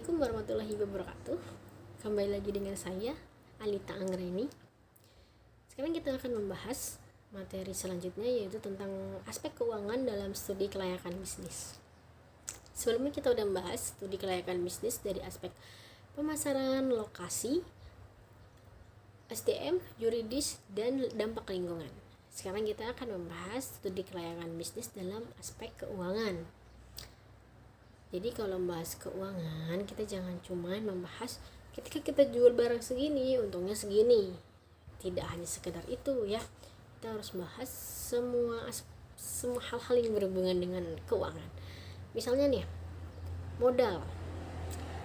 Assalamualaikum warahmatullahi wabarakatuh. Kembali lagi dengan saya, Alita Anggreni. Sekarang kita akan membahas materi selanjutnya, yaitu tentang aspek keuangan dalam studi kelayakan bisnis. Sebelumnya kita sudah membahas studi kelayakan bisnis dari aspek pemasaran, lokasi, SDM, yuridis, dan dampak lingkungan. Sekarang kita akan membahas studi kelayakan bisnis dalam aspek keuangan. Jadi kalau membahas keuangan, kita jangan cuma membahas ketika kita jual barang segini, untungnya segini. Tidak hanya sekedar itu ya. Kita harus bahas semua hal-hal yang berhubungan dengan keuangan. Misalnya nih, modal.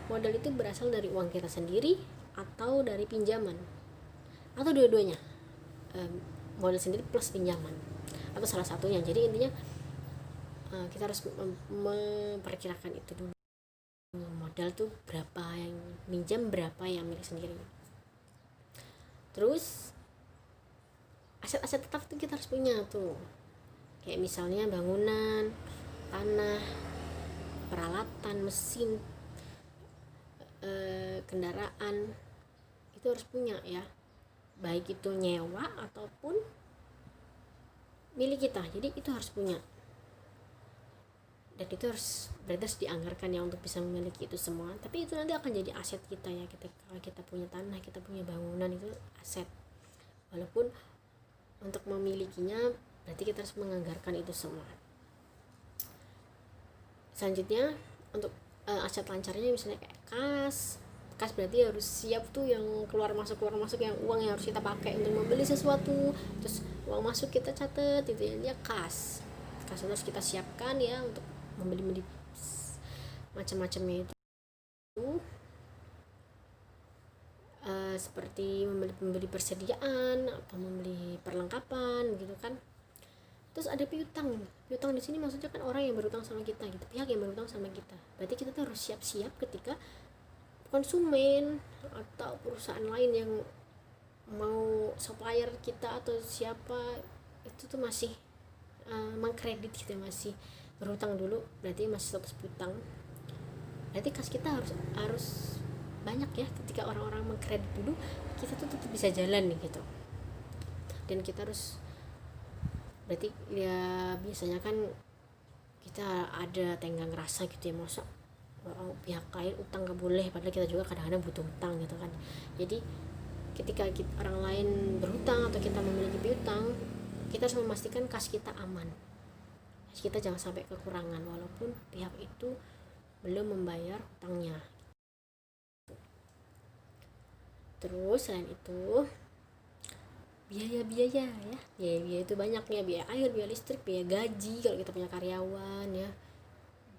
Modal itu berasal dari uang kita sendiri atau dari pinjaman. Atau dua-duanya. Modal sendiri plus pinjaman. Atau salah satunya. Jadi intinya kita harus memperkirakan itu dulu, modal tuh berapa yang minjam, berapa yang milik sendiri. Terus aset-aset tetap tuh kita harus punya tuh, kayak misalnya bangunan, tanah, peralatan, mesin, kendaraan, itu harus punya ya, baik itu nyewa ataupun milik kita. Jadi itu harus punya, dan itu harus dianggarkan ya untuk bisa memiliki itu semua. Tapi itu nanti akan jadi aset kita ya, kalau kita punya tanah, kita punya bangunan, itu aset. Walaupun untuk memilikinya berarti kita harus menganggarkan itu semua. Selanjutnya untuk aset lancarnya misalnya kayak kas berarti harus siap tuh yang keluar masuk yang uang yang harus kita pakai untuk membeli sesuatu. Terus uang masuk kita catat, itu ya dia kas harus kita siapkan ya untuk membeli macam-macamnya itu, seperti membeli persediaan atau membeli perlengkapan gitu kan. Terus ada piutang di sini maksudnya kan orang yang berutang sama kita gitu, pihak yang berutang sama kita. Berarti kita tuh harus siap-siap ketika konsumen atau perusahaan lain yang mau supplier kita atau siapa itu tuh masih mengkredit gitu, masih berhutang dulu, berarti masih status piutang. Berarti kas kita harus banyak ya. Ketika orang-orang mengkredit dulu, kita tuh tetap bisa jalan nih gitu. Dan kita harus, berarti ya biasanya kan kita ada tenggang rasa gitu ya, masa pihak lain utang gak boleh, padahal kita juga kadang-kadang butuh utang gitu kan. Jadi ketika orang lain berhutang atau kita memiliki piutang, kita harus memastikan kas kita aman, kita jangan sampai kekurangan walaupun pihak itu belum membayar hutangnya. Terus selain itu biaya ya, biaya itu banyak ya, biaya air, biaya listrik, biaya gaji kalau kita punya karyawan ya.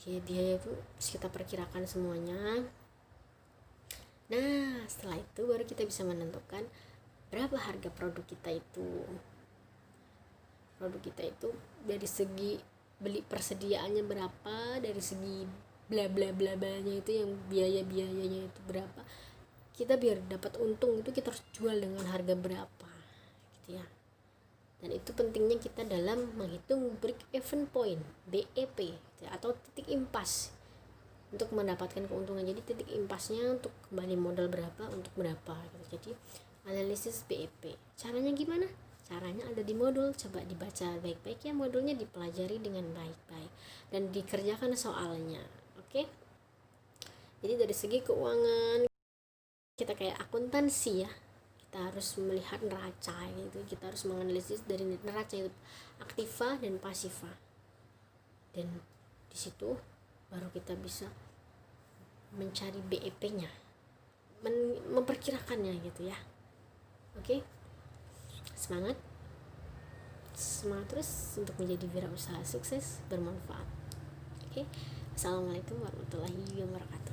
Biaya itu harus kita perkirakan semuanya. Nah setelah itu baru kita bisa menentukan berapa harga produk kita itu. Dari segi beli persediaannya berapa, dari segi bla bla bla blanya itu yang biayanya itu berapa, kita biar dapat untung itu kita harus jual dengan harga berapa gitu ya. Dan itu pentingnya kita dalam menghitung break even point, BEP gitu ya, atau titik impas untuk mendapatkan keuntungan. Jadi titik impasnya untuk kembali modal berapa untuk berapa gitu. Jadi analisis BEP caranya gimana? Caranya ada di modul, coba dibaca baik-baik ya modulnya, dipelajari dengan baik-baik dan dikerjakan soalnya. Oke? Jadi dari segi keuangan kita kayak akuntansi ya, kita harus melihat neraca gitu, kita harus menganalisis dari neraca itu aktiva dan pasiva, dan di situ baru kita bisa mencari BEP-nya, memperkirakannya gitu ya. Oke? Semangat terus untuk menjadi wirausaha sukses bermanfaat. Oke. Assalamualaikum warahmatullahi wabarakatuh.